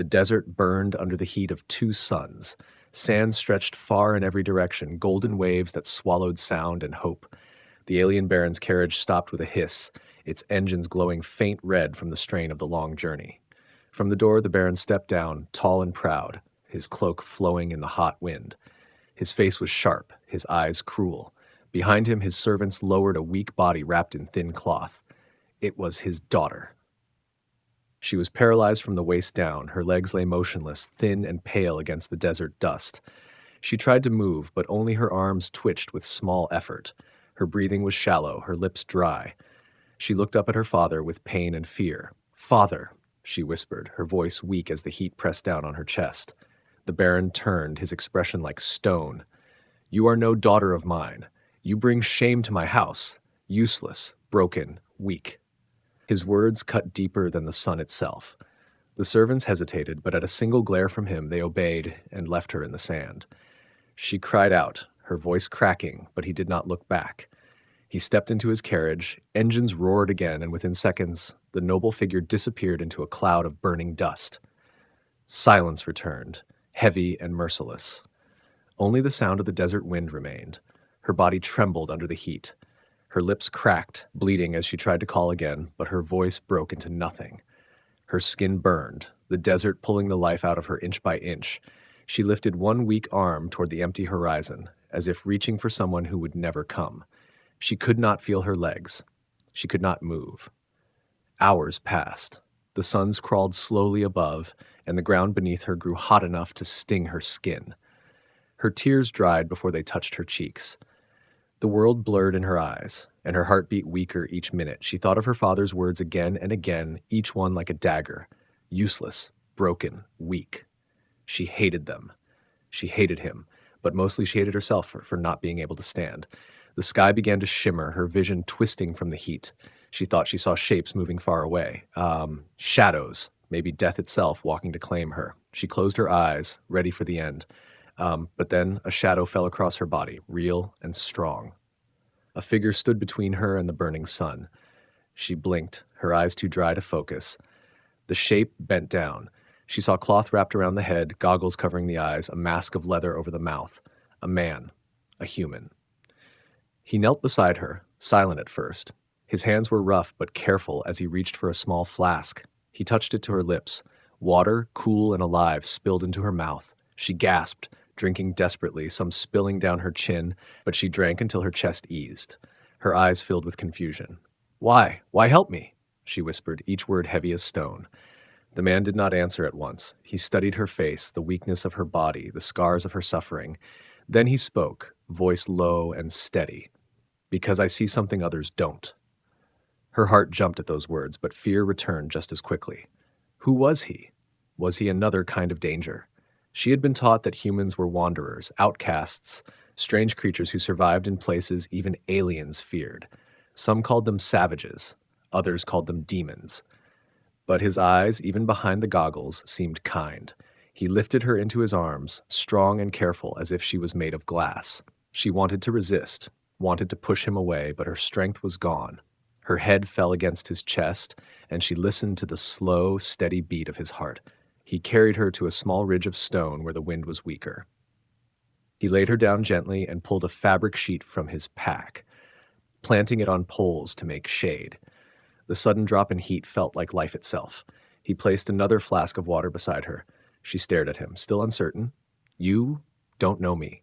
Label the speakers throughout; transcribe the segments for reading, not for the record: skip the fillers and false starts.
Speaker 1: The desert burned under the heat of two suns. Sand stretched far in every direction, golden waves that swallowed sound and hope. The alien baron's carriage stopped with a hiss, its engines glowing faint red from the strain of the long journey. From the door, the baron stepped down, tall and proud, his cloak flowing in the hot wind. His face was sharp, his eyes cruel. Behind him, his servants lowered a weak body wrapped in thin cloth. It was his daughter. She was paralyzed from the waist down. Her legs lay motionless, thin and pale against the desert dust. She tried to move, but only her arms twitched with small effort. Her breathing was shallow, her lips dry. She looked up at her father with pain and fear. "Father," she whispered, her voice weak as the heat pressed down on her chest. The baron turned, his expression like stone. "You are no daughter of mine. You bring shame to my house. Useless, broken, weak." His words cut deeper than the sun itself. The servants hesitated, but at a single glare from him they obeyed and left her in the sand. She cried out, her voice cracking, but he did not look back. He stepped into his carriage, engines roared again, and within seconds, the noble figure disappeared into a cloud of burning dust. Silence returned, heavy and merciless. Only the sound of the desert wind remained. Her body trembled under the heat. Her lips cracked, bleeding as she tried to call again, but her voice broke into nothing. Her skin burned, the desert pulling the life out of her inch by inch. She lifted one weak arm toward the empty horizon, as if reaching for someone who would never come. She could not feel her legs. She could not move. Hours passed. The suns crawled slowly above, and the ground beneath her grew hot enough to sting her skin. Her tears dried before they touched her cheeks. The world blurred in her eyes, and her heart beat weaker each minute. She thought of her father's words again and again, each one like a dagger. Useless, broken, weak. She hated them. She hated him, but mostly she hated herself for not being able to stand. The sky began to shimmer, her vision twisting from the heat. She thought she saw shapes moving far away. Shadows, maybe death itself walking to claim her. She closed her eyes, ready for the end. But then a shadow fell across her body, real and strong. A figure stood between her and the burning sun. She blinked, her eyes too dry to focus. The shape bent down. She saw cloth wrapped around the head, goggles covering the eyes, a mask of leather over the mouth. A man. A human. He knelt beside her, silent at first. His hands were rough but careful as he reached for a small flask. He touched it to her lips. Water, cool and alive, spilled into her mouth. She gasped, drinking desperately, some spilling down her chin, but she drank until her chest eased. Her eyes filled with confusion. "Why? Why help me?" she whispered, each word heavy as stone. The man did not answer at once. He studied her face, the weakness of her body, the scars of her suffering. Then he spoke, voice low and steady. "Because I see something others don't." Her heart jumped at those words, but fear returned just as quickly. Who was he? Was he another kind of danger? She had been taught that humans were wanderers, outcasts, strange creatures who survived in places even aliens feared. Some called them savages, others called them demons. But his eyes, even behind the goggles, seemed kind. He lifted her into his arms, strong and careful, as if she was made of glass. She wanted to resist, wanted to push him away, but her strength was gone. Her head fell against his chest, and she listened to the slow, steady beat of his heart. He carried her to a small ridge of stone where the wind was weaker. He laid her down gently and pulled a fabric sheet from his pack, planting it on poles to make shade. The sudden drop in heat felt like life itself. He placed another flask of water beside her. She stared at him, still uncertain. "You don't know me."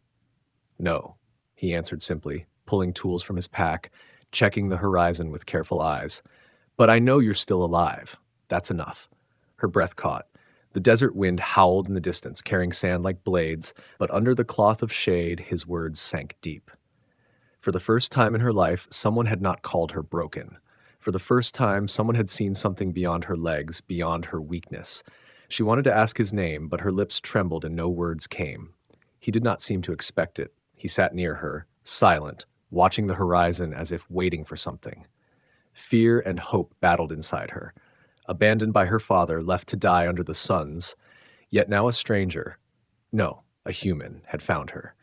Speaker 1: "No," he answered simply, pulling tools from his pack, checking the horizon with careful eyes. "But I know you're still alive. That's enough." Her breath caught. The desert wind howled in the distance, carrying sand like blades, but under the cloth of shade, his words sank deep. For the first time in her life, someone had not called her broken. For the first time, someone had seen something beyond her legs, beyond her weakness. She wanted to ask his name, but her lips trembled and no words came. He did not seem to expect it. He sat near her, silent, watching the horizon as if waiting for something. Fear and hope battled inside her. Abandoned by her father, left to die under the suns, yet now a stranger, no, a human, had found her.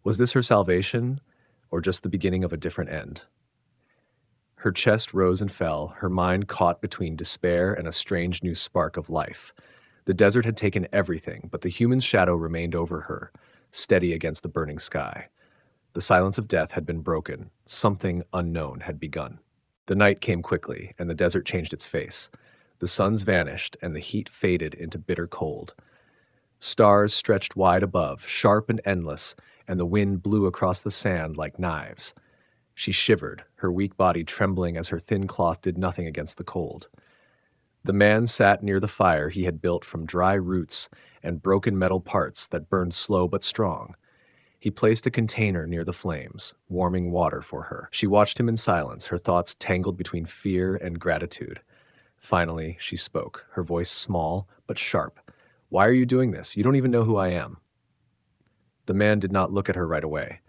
Speaker 1: Was this her salvation, or just the beginning of a different end? Her chest rose and fell, her mind caught between despair and a strange new spark of life. The desert had taken everything, but the human's shadow remained over her, steady against the burning sky. The silence of death had been broken. Something unknown had begun. The night came quickly, and the desert changed its face. The suns vanished, and the heat faded into bitter cold. Stars stretched wide above, sharp and endless, and the wind blew across the sand like knives. She shivered, her weak body trembling as her thin cloth did nothing against the cold. The man sat near the fire he had built from dry roots and broken metal parts that burned slow but strong. He placed a container near the flames, warming water for her. She watched him in silence, her thoughts tangled between fear and gratitude. Finally, she spoke, her voice small but sharp. "Why are you doing this? You don't even know who I am." The man did not look at her right away.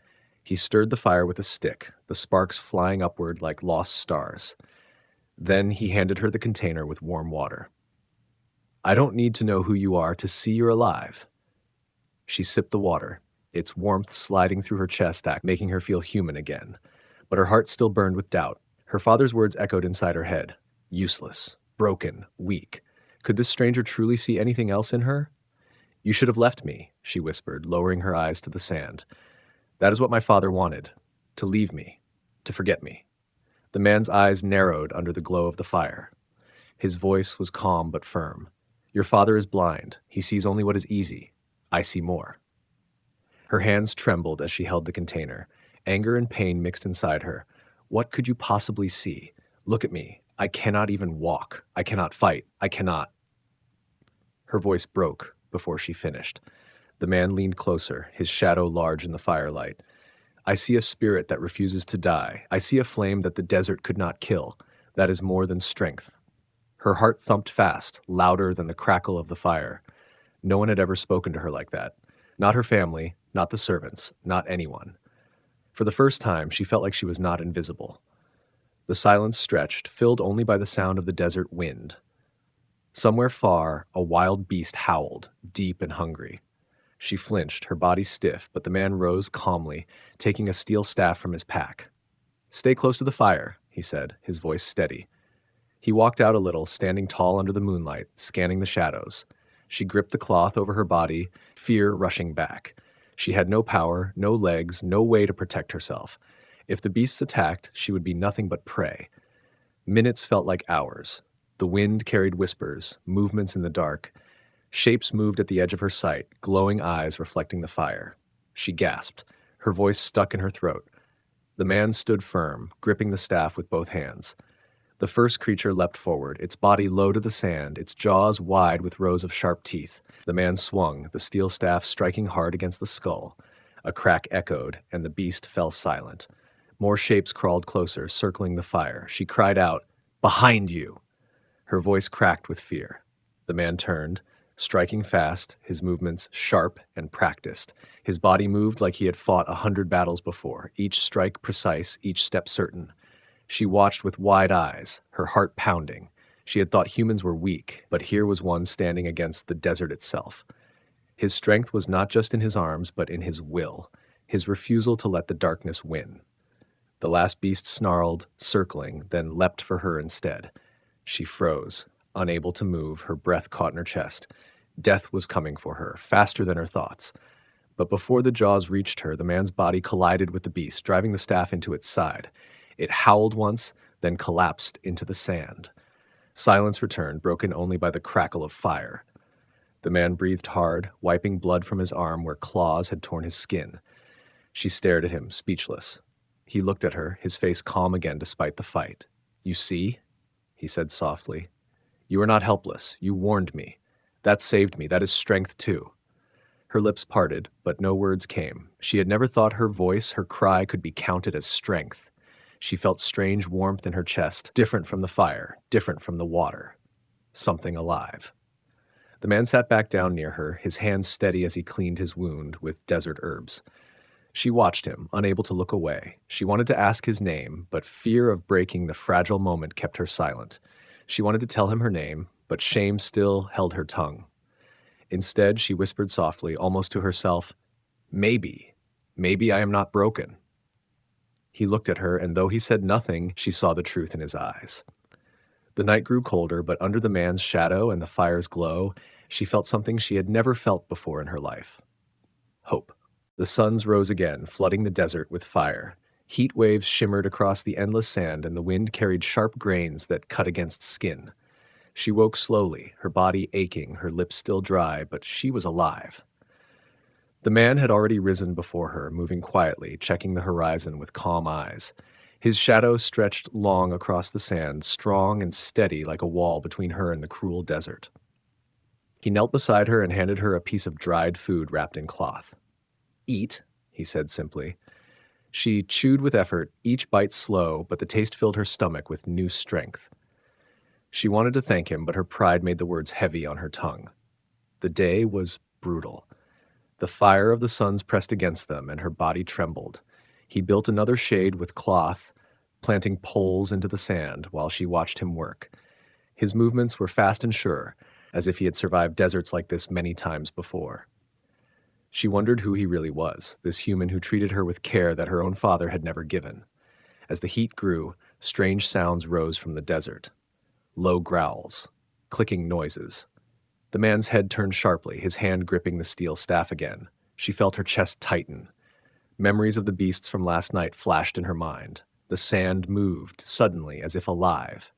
Speaker 1: He stirred the fire with a stick, the sparks flying upward like lost stars. Then he handed her the container with warm water. "I don't need to know who you are to see you're alive." She sipped the water, its warmth sliding through her chest, making her feel human again. But her heart still burned with doubt. Her father's words echoed inside her head. Useless, broken, weak. Could this stranger truly see anything else in her? "You should have left me," she whispered, lowering her eyes to the sand. "That is what my father wanted. To leave me. To forget me." The man's eyes narrowed under the glow of the fire. His voice was calm but firm. "Your father is blind. He sees only what is easy. I see more." Her hands trembled as she held the container. Anger and pain mixed inside her. "What could you possibly see? Look at me. I cannot even walk. I cannot fight. I cannot." Her voice broke before she finished. The man leaned closer, his shadow large in the firelight. "I see a spirit that refuses to die. I see a flame that the desert could not kill. That is more than strength." Her heart thumped fast, louder than the crackle of the fire. No one had ever spoken to her like that. Not her family, not the servants, not anyone. For the first time, she felt like she was not invisible. The silence stretched, filled only by the sound of the desert wind. Somewhere far, a wild beast howled, deep and hungry. She flinched, her body stiff, but the man rose calmly, taking a steel staff from his pack. "Stay close to the fire," he said, his voice steady. He walked out a little, standing tall under the moonlight, scanning the shadows. She gripped the cloth over her body, fear rushing back. She had no power, no legs, no way to protect herself. If the beasts attacked, she would be nothing but prey. Minutes felt like hours. The wind carried whispers, movements in the dark. Shapes moved at the edge of her sight, glowing eyes reflecting the fire. She gasped, her voice stuck in her throat. The man stood firm, gripping the staff with both hands. The first creature leapt forward, its body low to the sand, its jaws wide with rows of sharp teeth. The man swung, the steel staff striking hard against the skull. A crack echoed, and the beast fell silent. More shapes crawled closer, circling the fire. She cried out, "Behind you!" Her voice cracked with fear. The man turned, striking fast, his movements sharp and practiced. His body moved like he had fought 100 battles before, each strike precise, each step certain. She watched with wide eyes, her heart pounding. She had thought humans were weak, but here was one standing against the desert itself. His strength was not just in his arms, but in his will, his refusal to let the darkness win. The last beast snarled, circling, then leapt for her instead. She froze, unable to move, her breath caught in her chest. Death was coming for her, faster than her thoughts. But before the jaws reached her, the man's body collided with the beast, driving the staff into its side. It howled once, then collapsed into the sand. Silence returned, broken only by the crackle of fire. The man breathed hard, wiping blood from his arm where claws had torn his skin. She stared at him, speechless. He looked at her, his face calm again despite the fight. "You see?" he said softly. "You are not helpless. You warned me. That saved me. That is strength too." Her lips parted, but no words came. She had never thought her voice, her cry, could be counted as strength. She felt strange warmth in her chest, different from the fire, different from the water. Something alive. The man sat back down near her, his hands steady as he cleaned his wound with desert herbs. She watched him, unable to look away. She wanted to ask his name, but fear of breaking the fragile moment kept her silent. She wanted to tell him her name, but shame still held her tongue. Instead, she whispered softly, almost to herself, maybe I am not broken." He looked at her, and though he said nothing, she saw the truth in his eyes. The night grew colder, but under the man's shadow and the fire's glow, She felt something she had never felt before in her life. Hope. The suns rose again, flooding the desert with fire. Heat waves shimmered across the endless sand, and the wind carried sharp grains that cut against skin. She woke slowly, her body aching, her lips still dry, but she was alive. The man had already risen before her, moving quietly, checking the horizon with calm eyes. His shadow stretched long across the sand, strong and steady like a wall between her and the cruel desert. He knelt beside her and handed her a piece of dried food wrapped in cloth. "Eat," he said simply. She chewed with effort, each bite slow, but the taste filled her stomach with new strength. She wanted to thank him, but her pride made the words heavy on her tongue. The day was brutal. The fire of the suns pressed against them, and her body trembled. He built another shade with cloth, planting poles into the sand while she watched him work. His movements were fast and sure, as if he had survived deserts like this many times before. She wondered who he really was, this human who treated her with care that her own father had never given. As the heat grew, strange sounds rose from the desert. Low growls, clicking noises. The man's head turned sharply, his hand gripping the steel staff again. She felt her chest tighten. Memories of the beasts from last night flashed in her mind. The sand moved, suddenly, as if alive.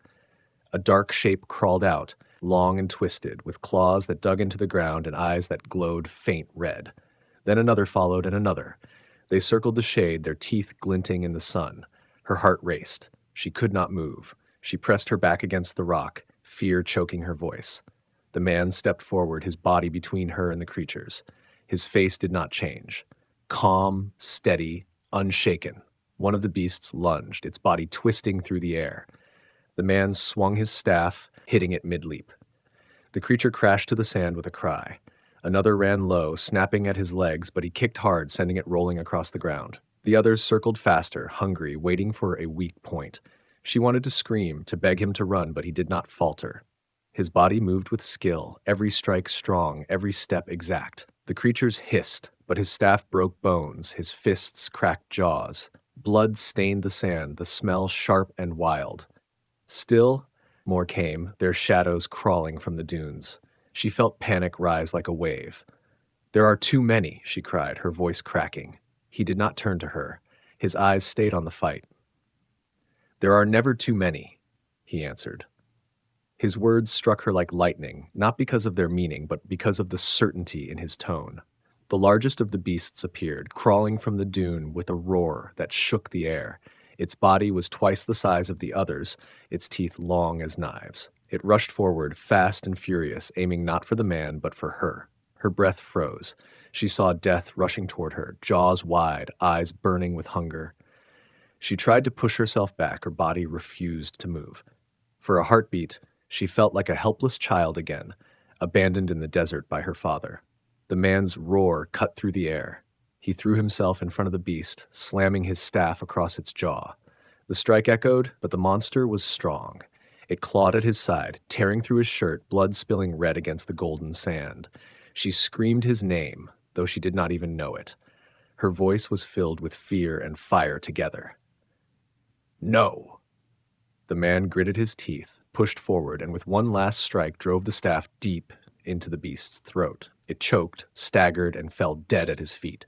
Speaker 1: A dark shape crawled out, long and twisted, with claws that dug into the ground and eyes that glowed faint red. Then another followed and another. They circled the shade, their teeth glinting in the sun. Her heart raced. She could not move. She pressed her back against the rock, fear choking her voice. The man stepped forward, his body between her and the creatures. His face did not change. Calm, steady, unshaken. One of the beasts lunged, its body twisting through the air. The man swung his staff, hitting it mid-leap. The creature crashed to the sand with a cry. Another ran low, snapping at his legs, but he kicked hard, sending it rolling across the ground. The others circled faster, hungry, waiting for a weak point. She wanted to scream, to beg him to run, but he did not falter. His body moved with skill, every strike strong, every step exact. The creatures hissed, but his staff broke bones, his fists cracked jaws. Blood stained the sand, the smell sharp and wild. Still, more came, their shadows crawling from the dunes. She felt panic rise like a wave. "There are too many," she cried, her voice cracking. He did not turn to her. His eyes stayed on the fight. "There are never too many," he answered. His words struck her like lightning, not because of their meaning, but because of the certainty in his tone. The largest of the beasts appeared, crawling from the dune with a roar that shook the air. Its body was twice the size of the others, its teeth long as knives. It rushed forward, fast and furious, aiming not for the man, but for her. Her breath froze. She saw death rushing toward her, jaws wide, eyes burning with hunger. She tried to push herself back, her body refused to move. For a heartbeat, she felt like a helpless child again, abandoned in the desert by her father. The man's roar cut through the air. He threw himself in front of the beast, slamming his staff across its jaw. The strike echoed, but the monster was strong. It clawed at his side, tearing through his shirt, blood spilling red against the golden sand. She screamed his name, though she did not even know it. Her voice was filled with fear and fire together. "No!" The man gritted his teeth, pushed forward, and with one last strike drove the staff deep into the beast's throat. It choked, staggered, and fell dead at his feet.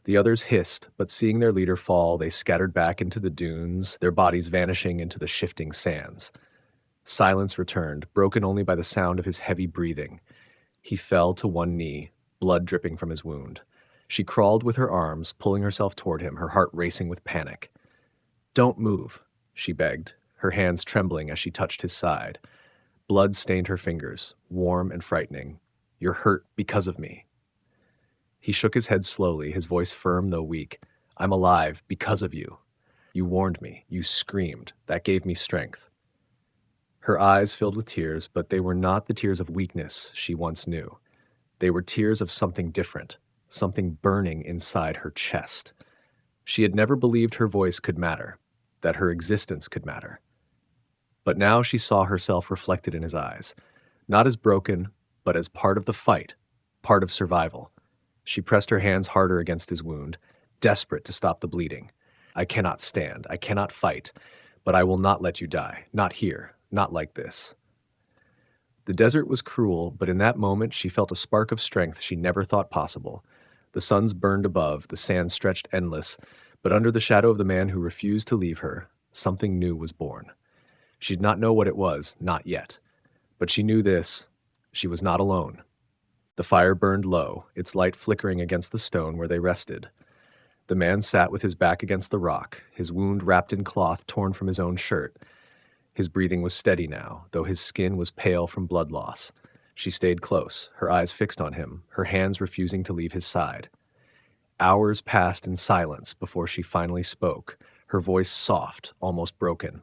Speaker 1: The others hissed, but seeing their leader fall, they scattered back into the dunes, their bodies vanishing into the shifting sands. Silence returned, broken only by the sound of his heavy breathing. He fell to one knee, blood dripping from his wound. She crawled with her arms, pulling herself toward him, her heart racing with panic. "Don't move," she begged, her hands trembling as she touched his side. Blood stained her fingers, warm and frightening. "You're hurt because of me." He shook his head slowly, his voice firm though weak. "I'm alive because of you. You warned me. You screamed. That gave me strength." Her eyes filled with tears, but they were not the tears of weakness she once knew. They were tears of something different, something burning inside her chest. She had never believed her voice could matter, that her existence could matter. But now she saw herself reflected in his eyes, not as broken, but as part of the fight, part of survival. She pressed her hands harder against his wound, desperate to stop the bleeding. "I cannot stand, I cannot fight, but I will not let you die, not here, not like this." The desert was cruel, but in that moment she felt a spark of strength she never thought possible. The suns burned above, the sand stretched endless, but under the shadow of the man who refused to leave her, something new was born. She did not know what it was, not yet. But she knew this: she was not alone. The fire burned low, its light flickering against the stone where they rested. The man sat with his back against the rock, his wound wrapped in cloth torn from his own shirt. His breathing was steady now, though his skin was pale from blood loss. She stayed close, her eyes fixed on him, her hands refusing to leave his side. Hours passed in silence before she finally spoke, her voice soft, almost broken.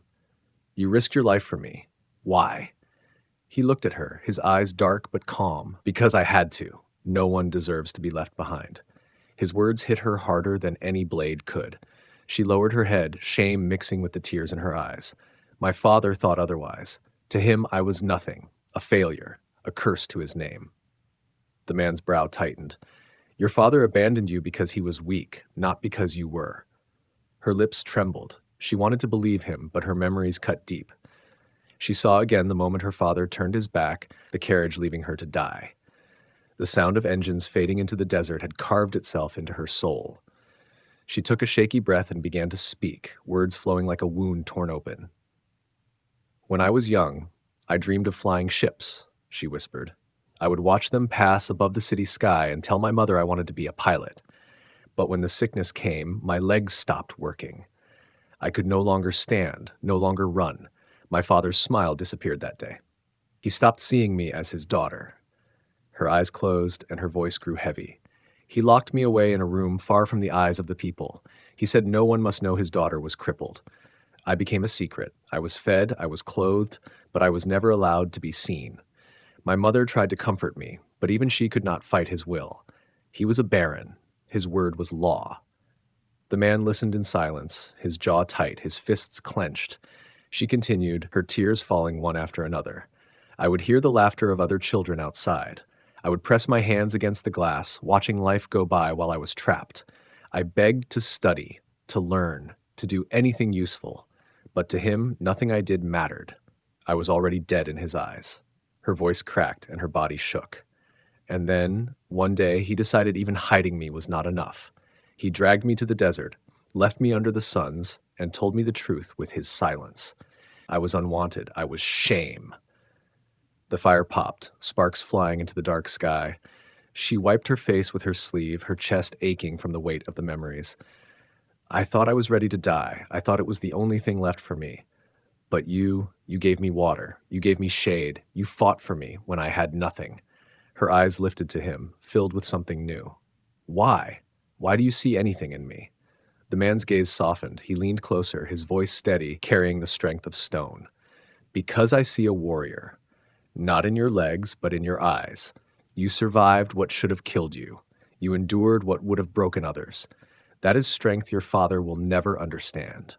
Speaker 1: "You risked your life for me. Why?" He looked at her, his eyes dark but calm. "Because I had to. No one deserves to be left behind." His words hit her harder than any blade could. She lowered her head, shame mixing with the tears in her eyes. "My father thought otherwise. To him I was nothing, a failure, a curse to his name." The man's brow tightened. "Your father abandoned you because he was weak, not because you were." Her lips trembled. She wanted to believe him, but her memories cut deep. She saw again the moment her father turned his back, the carriage leaving her to die. The sound of engines fading into the desert had carved itself into her soul. She took a shaky breath and began to speak, words flowing like a wound torn open. "When I was young, I dreamed of flying ships," she whispered. "I would watch them pass above the city sky and tell my mother I wanted to be a pilot. But when the sickness came, my legs stopped working. I could no longer stand, no longer run. My father's smile disappeared that day. He stopped seeing me as his daughter." Her eyes closed and her voice grew heavy. "He locked me away in a room far from the eyes of the people. He said no one must know his daughter was crippled. I became a secret. I was fed, I was clothed, but I was never allowed to be seen. My mother tried to comfort me, but even she could not fight his will. He was a baron. His word was law." The man listened in silence, his jaw tight, his fists clenched. She continued, her tears falling one after another. "I would hear the laughter of other children outside. I would press my hands against the glass, watching life go by while I was trapped. I begged to study, to learn, to do anything useful. But to him, nothing I did mattered. I was already dead in his eyes." Her voice cracked and her body shook. "And then, one day, he decided even hiding me was not enough. He dragged me to the desert, left me under the suns, and told me the truth with his silence. I was unwanted. I was shame." The fire popped, sparks flying into the dark sky. She wiped her face with her sleeve, her chest aching from the weight of the memories. "I thought I was ready to die. I thought it was the only thing left for me. But you gave me water. You gave me shade. You fought for me when I had nothing." Her eyes lifted to him, filled with something new. "Why? Why do you see anything in me?" The man's gaze softened. He leaned closer, his voice steady, carrying the strength of stone. "Because I see a warrior. Not in your legs, but in your eyes. You survived what should have killed you. You endured what would have broken others. That is strength your father will never understand."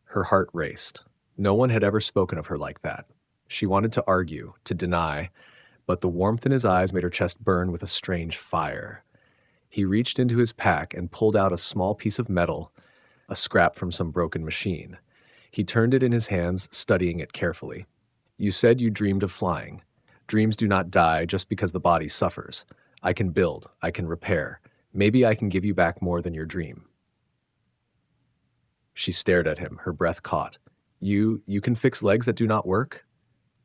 Speaker 1: Her heart raced. No one had ever spoken of her like that. She wanted to argue, to deny, but the warmth in his eyes made her chest burn with a strange fire. He reached into his pack and pulled out a small piece of metal, a scrap from some broken machine. He turned it in his hands, studying it carefully. "You said you dreamed of flying. Dreams do not die just because the body suffers. I can build, I can repair. Maybe I can give you back more than your dream." She stared at him, her breath caught. You can fix legs that do not work?"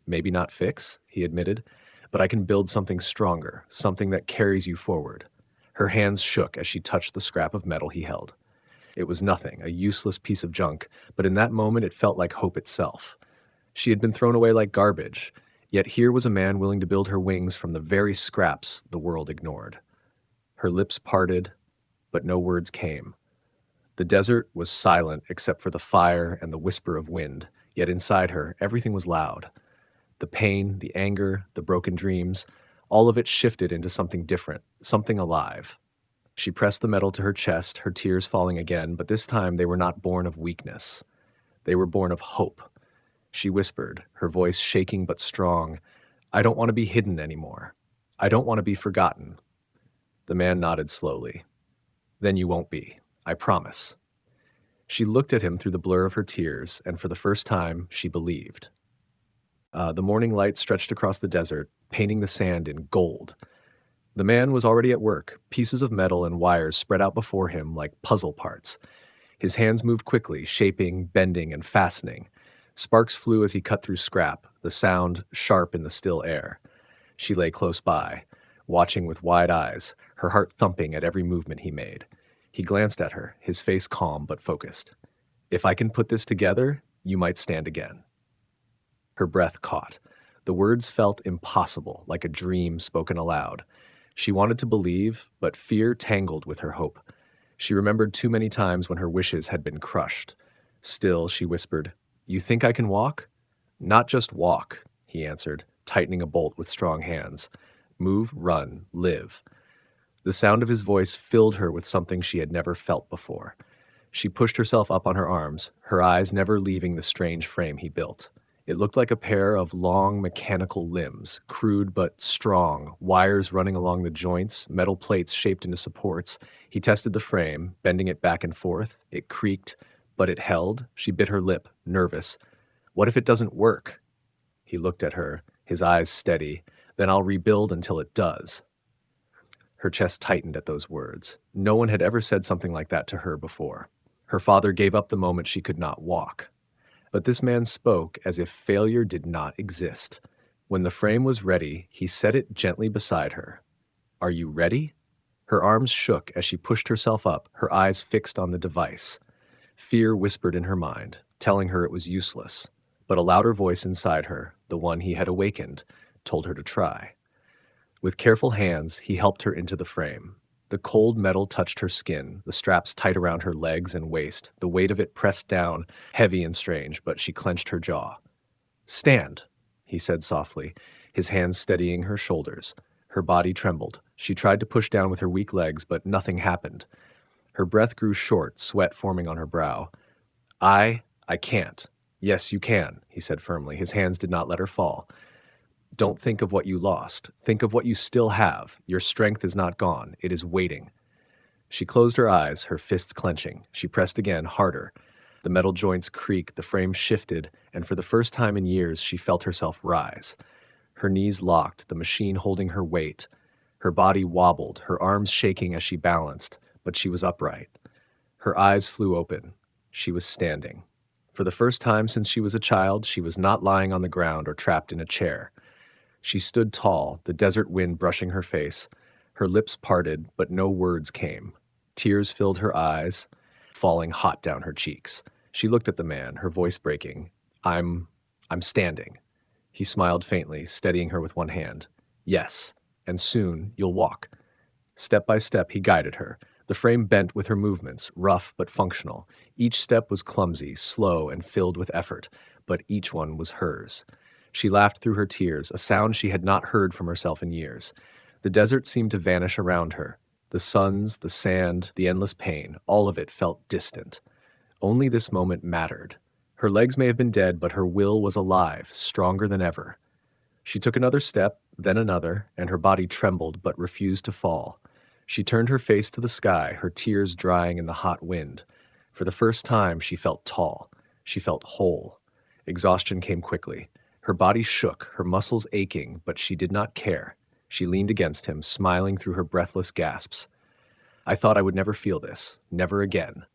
Speaker 1: "Maybe not fix," he admitted, "but I can build something stronger, something that carries you forward." Her hands shook as she touched the scrap of metal he held. It was nothing, a useless piece of junk, but in that moment it felt like hope itself. She had been thrown away like garbage, yet here was a man willing to build her wings from the very scraps the world ignored. Her lips parted, but no words came. The desert was silent except for the fire and the whisper of wind, yet inside her everything was loud. The pain, the anger, the broken dreams, all of it shifted into something different, something alive. She pressed the metal to her chest, her tears falling again, but this time they were not born of weakness. They were born of hope. She whispered, her voice shaking but strong, "I don't want to be hidden anymore. I don't want to be forgotten." The man nodded slowly. "Then you won't be. I promise." She looked at him through the blur of her tears, and for the first time, she believed. The morning light stretched across the desert, painting the sand in gold. The man was already at work, pieces of metal and wires spread out before him like puzzle parts. His hands moved quickly, shaping, bending, and fastening. Sparks flew as he cut through scrap, the sound sharp in the still air. She lay close by, watching with wide eyes, her heart thumping at every movement he made. He glanced at her, his face calm but focused. "If I can put this together, you might stand again." Her breath caught. The words felt impossible, like a dream spoken aloud. She wanted to believe, but fear tangled with her hope. She remembered too many times when her wishes had been crushed. Still, she whispered, "You think I can walk?" "Not just walk," he answered, tightening a bolt with strong hands. "Move, run, live." The sound of his voice filled her with something she had never felt before. She pushed herself up on her arms, her eyes never leaving the strange frame he built. It looked like a pair of long mechanical limbs, crude but strong, wires running along the joints, metal plates shaped into supports. He tested the frame, bending it back and forth. It creaked, but it held. She bit her lip, nervous. "What if it doesn't work?" He looked at her, his eyes steady. "Then I'll rebuild until it does." Her chest tightened at those words. No one had ever said something like that to her before. Her father gave up the moment she could not walk. But this man spoke as if failure did not exist. When the frame was ready, he set it gently beside her. "Are you ready?" Her arms shook as she pushed herself up, her eyes fixed on the device. Fear whispered in her mind, telling her it was useless. But a louder voice inside her, the one he had awakened, told her to try. With careful hands, he helped her into the frame. The cold metal touched her skin, the straps tight around her legs and waist, the weight of it pressed down, heavy and strange, but she clenched her jaw. "Stand," he said softly, his hands steadying her shoulders. Her body trembled. She tried to push down with her weak legs, but nothing happened. Her breath grew short, sweat forming on her brow. I can't." "Yes, you can," he said firmly. His hands did not let her fall. "Don't think of what you lost. Think of what you still have. Your strength is not gone. It is waiting." She closed her eyes, her fists clenching. She pressed again, harder. The metal joints creaked, the frame shifted, and for the first time in years, she felt herself rise. Her knees locked, the machine holding her weight. Her body wobbled, her arms shaking as she balanced, but she was upright. Her eyes flew open. She was standing. For the first time since she was a child, she was not lying on the ground or trapped in a chair. She stood tall, the desert wind brushing her face. Her lips parted, but no words came. Tears filled her eyes, falling hot down her cheeks. She looked at the man, her voice breaking. I'm standing." He smiled faintly, steadying her with one hand. "Yes, and soon you'll walk." Step by step, he guided her. The frame bent with her movements, rough but functional. Each step was clumsy, slow, and filled with effort, but each one was hers. She laughed through her tears, a sound she had not heard from herself in years. The desert seemed to vanish around her. The suns, the sand, the endless pain, all of it felt distant. Only this moment mattered. Her legs may have been dead, but her will was alive, stronger than ever. She took another step, then another, and her body trembled but refused to fall. She turned her face to the sky, her tears drying in the hot wind. For the first time, she felt tall. She felt whole. Exhaustion came quickly. Her body shook, her muscles aching, but she did not care. She leaned against him, smiling through her breathless gasps. "I thought I would never feel this, never again."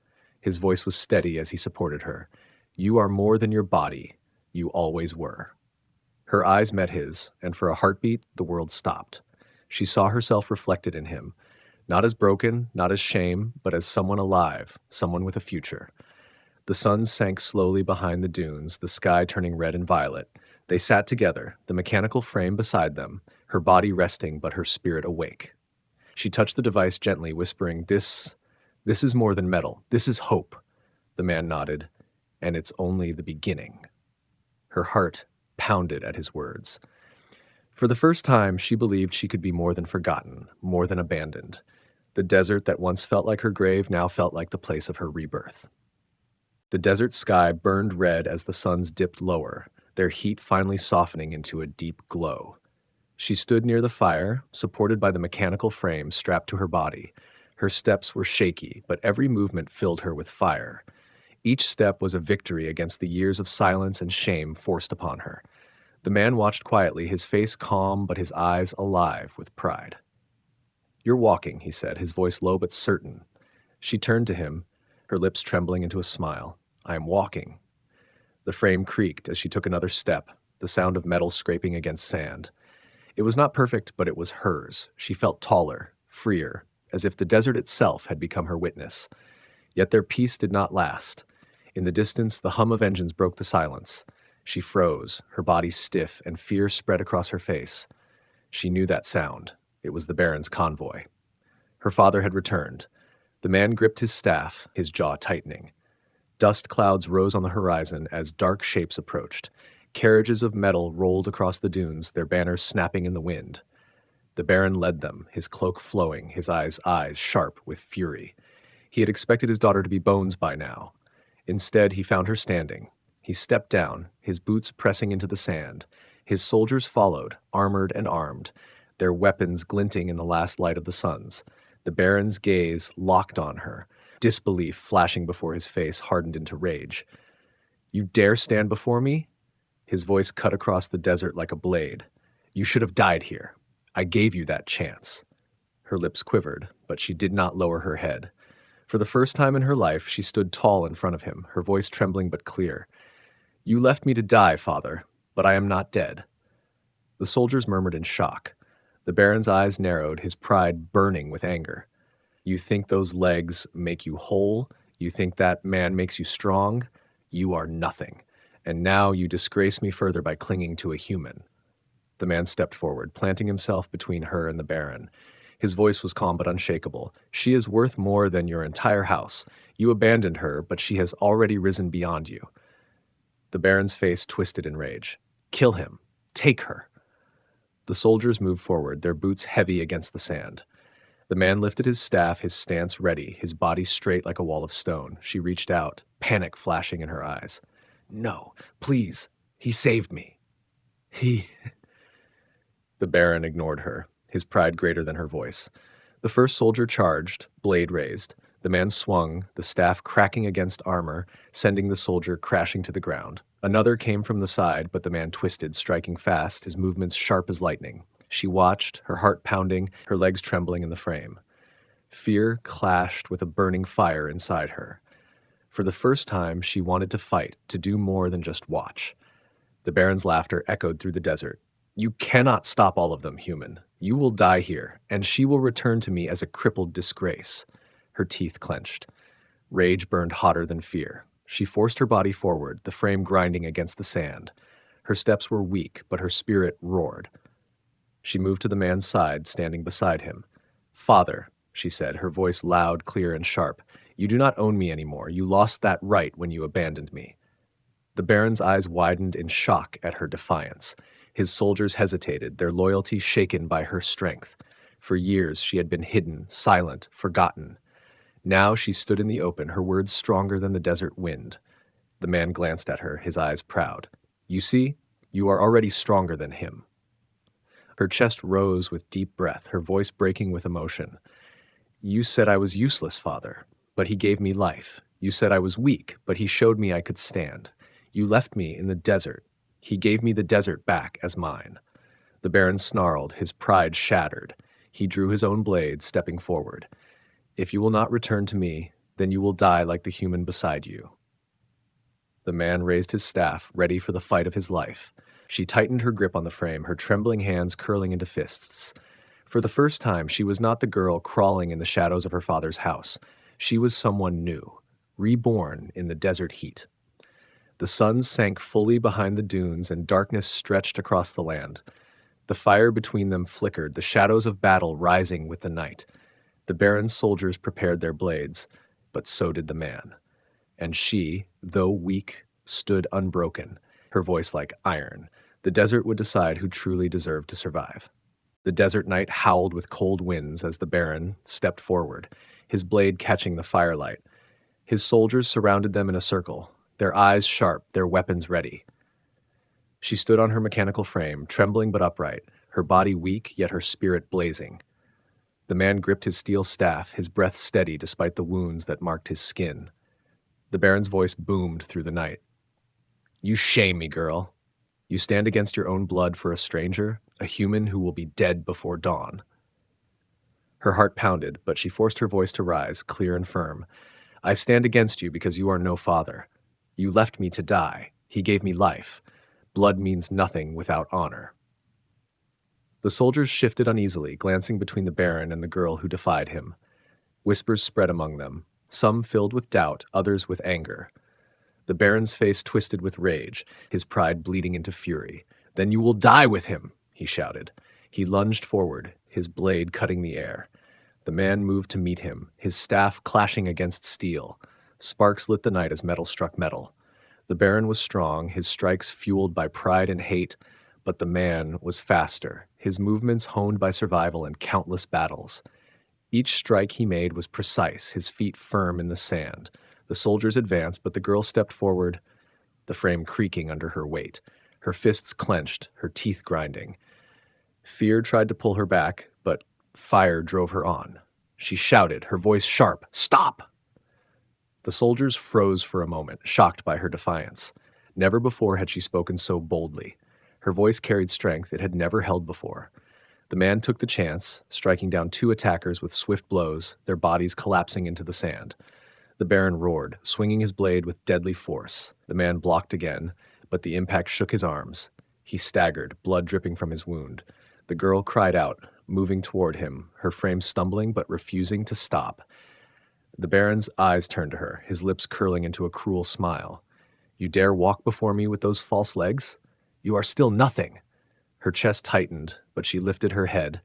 Speaker 1: His voice was steady as he supported her. "You are more than your body. You always were." Her eyes met his, and for a heartbeat, the world stopped. She saw herself reflected in him, not as broken, not as shame, but as someone alive, someone with a future. The sun sank slowly behind the dunes, the sky turning red and violet. They sat together, the mechanical frame beside them, her body resting but her spirit awake. She touched the device gently, whispering, This is more than metal. This is hope." The man nodded. "And it's only the beginning." Her heart pounded at his words. For the first time, she believed she could be more than forgotten, more than abandoned. The desert that once felt like her grave now felt like the place of her rebirth. The desert sky burned red as the suns dipped lower, their heat finally softening into a deep glow. She stood near the fire, supported by the mechanical frame strapped to her body. Her steps were shaky, but every movement filled her with fire. Each step was a victory against the years of silence and shame forced upon her. The man watched quietly, his face calm but his eyes alive with pride. "You're walking," he said, his voice low but certain. She turned to him, her lips trembling into a smile. "I am walking." The frame creaked as she took another step, the sound of metal scraping against sand. It was not perfect, but it was hers. She felt taller, freer, as if the desert itself had become her witness. Yet their peace did not last. In the distance, the hum of engines broke the silence. She froze, her body stiff, and fear spread across her face. She knew that sound. It was the Baron's convoy. Her father had returned. The man gripped his staff, his jaw tightening. Dust clouds rose on the horizon as dark shapes approached. Carriages of metal rolled across the dunes, their banners snapping in the wind. The Baron led them, his cloak flowing, his eyes sharp with fury. He had expected his daughter to be bones by now. Instead, he found her standing. He stepped down, his boots pressing into the sand. His soldiers followed, armored and armed, their weapons glinting in the last light of the suns. The Baron's gaze locked on her, disbelief flashing before his face hardened into rage. "You dare stand before me?" His voice cut across the desert like a blade. "You should have died here. I gave you that chance." Her lips quivered, but she did not lower her head. For the first time in her life, she stood tall in front of him, her voice trembling but clear. "You left me to die, father, but I am not dead." The soldiers murmured in shock. The Baron's eyes narrowed, his pride burning with anger. "You think those legs make you whole? You think that man makes you strong? You are nothing. And now you disgrace me further by clinging to a human." The man stepped forward, planting himself between her and the Baron. His voice was calm but unshakable. "She is worth more than your entire house. You abandoned her, but she has already risen beyond you." The Baron's face twisted in rage. "Kill him. Take her." The soldiers moved forward, their boots heavy against the sand. The man lifted his staff, his stance ready, his body straight like a wall of stone. She reached out, panic flashing in her eyes. "No, please. He saved me." "He—" The Baron ignored her, his pride greater than her voice. The first soldier charged, blade raised. The man swung, the staff cracking against armor, sending the soldier crashing to the ground. Another came from the side, but the man twisted, striking fast, his movements sharp as lightning. She watched, her heart pounding, her legs trembling in the frame. Fear clashed with a burning fire inside her. For the first time, she wanted to fight, to do more than just watch. The Baron's laughter echoed through the desert. "You cannot stop all of them, human. You will die here, and she will return to me as a crippled disgrace." Her teeth clenched. Rage burned hotter than fear. She forced her body forward, the frame grinding against the sand. Her steps were weak, but her spirit roared. She moved to the man's side, standing beside him. "Father," she said, her voice loud, clear, and sharp, "you do not own me anymore. You lost that right when you abandoned me." The Baron's eyes widened in shock at her defiance. His soldiers hesitated, their loyalty shaken by her strength. For years she had been hidden, silent, forgotten. Now she stood in the open, her words stronger than the desert wind. The man glanced at her, his eyes proud. "You see, you are already stronger than him." Her chest rose with deep breath, her voice breaking with emotion. "You said I was useless, father, but he gave me life. You said I was weak, but he showed me I could stand. You left me in the desert. He gave me the desert back as mine." The Baron snarled, his pride shattered. He drew his own blade, stepping forward. "If you will not return to me, then you will die like the human beside you." The man raised his staff, ready for the fight of his life. She tightened her grip on the frame, her trembling hands curling into fists. For the first time, she was not the girl crawling in the shadows of her father's house. She was someone new, reborn in the desert heat. The sun sank fully behind the dunes and darkness stretched across the land. The fire between them flickered, the shadows of battle rising with the night. The Baron's soldiers prepared their blades, but so did the man. And she, though weak, stood unbroken, her voice like iron. The desert would decide who truly deserved to survive. The desert night howled with cold winds as the Baron stepped forward, his blade catching the firelight. His soldiers surrounded them in a circle, their eyes sharp, their weapons ready. She stood on her mechanical frame, trembling but upright, her body weak, yet her spirit blazing. The man gripped his steel staff, his breath steady despite the wounds that marked his skin. The Baron's voice boomed through the night. "You shame me, girl." You stand against your own blood for a stranger, a human who will be dead before dawn. Her heart pounded, but she forced her voice to rise, clear and firm. I stand against you because you are no father. You left me to die. He gave me life. Blood means nothing without honor. The soldiers shifted uneasily, glancing between the Baron and the girl who defied him. Whispers spread among them, some filled with doubt, others with anger. The Baron's face twisted with rage, his pride bleeding into fury. Then you will die with him, he shouted. He lunged forward, his blade cutting the air. The man moved to meet him, his staff clashing against steel. Sparks lit the night as metal struck metal. The Baron was strong, his strikes fueled by pride and hate, but the man was faster, his movements honed by survival and countless battles. Each strike he made was precise, his feet firm in the sand. The soldiers advanced, but the girl stepped forward, the frame creaking under her weight, her fists clenched, her teeth grinding. Fear tried to pull her back, but fire drove her on. She shouted, her voice sharp, "Stop!" The soldiers froze for a moment, shocked by her defiance. Never before had she spoken so boldly. Her voice carried strength it had never held before. The man took the chance, striking down two attackers with swift blows, their bodies collapsing into the sand. The Baron roared, swinging his blade with deadly force. The man blocked again, but the impact shook his arms. He staggered, blood dripping from his wound. The girl cried out, moving toward him, her frame stumbling but refusing to stop. The Baron's eyes turned to her, his lips curling into a cruel smile. You dare walk before me with those false legs? You are still nothing. Her chest tightened, but she lifted her head.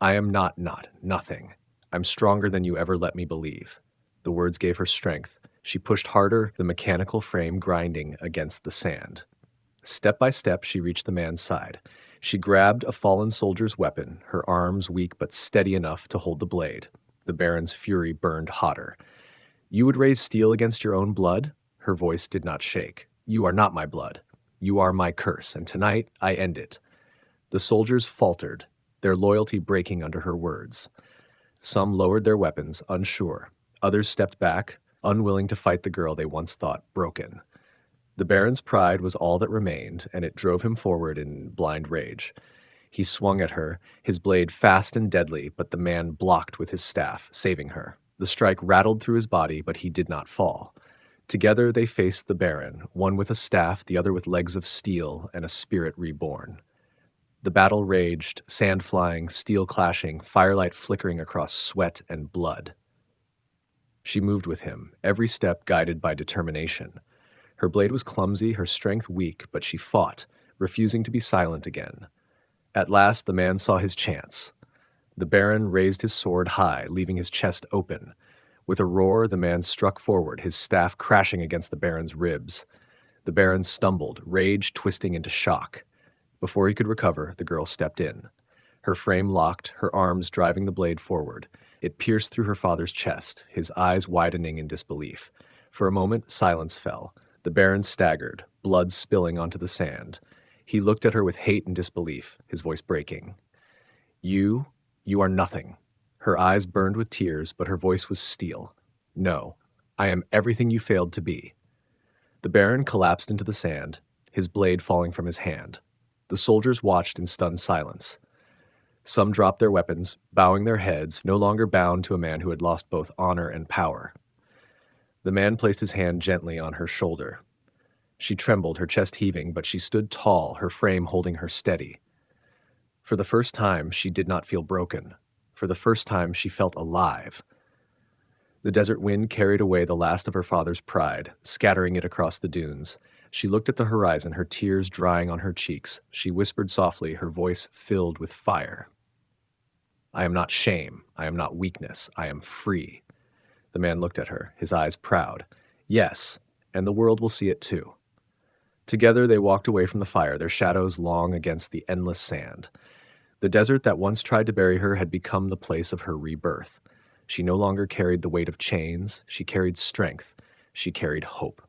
Speaker 1: I am not nothing. I'm stronger than you ever let me believe. The words gave her strength. She pushed harder, the mechanical frame grinding against the sand. Step by step, she reached the man's side. She grabbed a fallen soldier's weapon, her arms weak but steady enough to hold the blade. The Baron's fury burned hotter. You would raise steel against your own blood? Her voice did not shake. You are not my blood. You are my curse, and tonight I end it. The soldiers faltered, their loyalty breaking under her words. Some lowered their weapons, unsure. Others stepped back, unwilling to fight the girl they once thought broken. The Baron's pride was all that remained, and it drove him forward in blind rage. He swung at her, his blade fast and deadly, but the man blocked with his staff, saving her. The strike rattled through his body, but he did not fall. Together they faced the Baron, one with a staff, the other with legs of steel and a spirit reborn. The battle raged, sand flying, steel clashing, firelight flickering across sweat and blood. She moved with him, every step guided by determination. Her blade was clumsy, her strength weak, but she fought, refusing to be silent again. At last the man saw his chance. The Baron raised his sword high, leaving his chest open. With a roar, the man struck forward, his staff crashing against the Baron's ribs. The Baron stumbled, rage twisting into shock. Before he could recover, the girl stepped in. Her frame locked, her arms driving the blade forward. It pierced through her father's chest, his eyes widening in disbelief. For a moment, silence fell. The Baron staggered, blood spilling onto the sand. He looked at her with hate and disbelief, his voice breaking. You are nothing. Her eyes burned with tears, but her voice was steel. No, I am everything you failed to be. The Baron collapsed into the sand, his blade falling from his hand. The soldiers watched in stunned silence. Some dropped their weapons, bowing their heads, no longer bound to a man who had lost both honor and power. The man placed his hand gently on her shoulder. She trembled, her chest heaving, but she stood tall, her frame holding her steady. For the first time, she did not feel broken. For the first time, she felt alive. The desert wind carried away the last of her father's pride, scattering it across the dunes. She looked at the horizon, her tears drying on her cheeks. She whispered softly, her voice filled with fire. I am not shame. I am not weakness. I am free. The man looked at her, his eyes proud. Yes, and the world will see it too. Together they walked away from the fire, their shadows long against the endless sand. The desert that once tried to bury her had become the place of her rebirth. She no longer carried the weight of chains. She carried strength. She carried hope.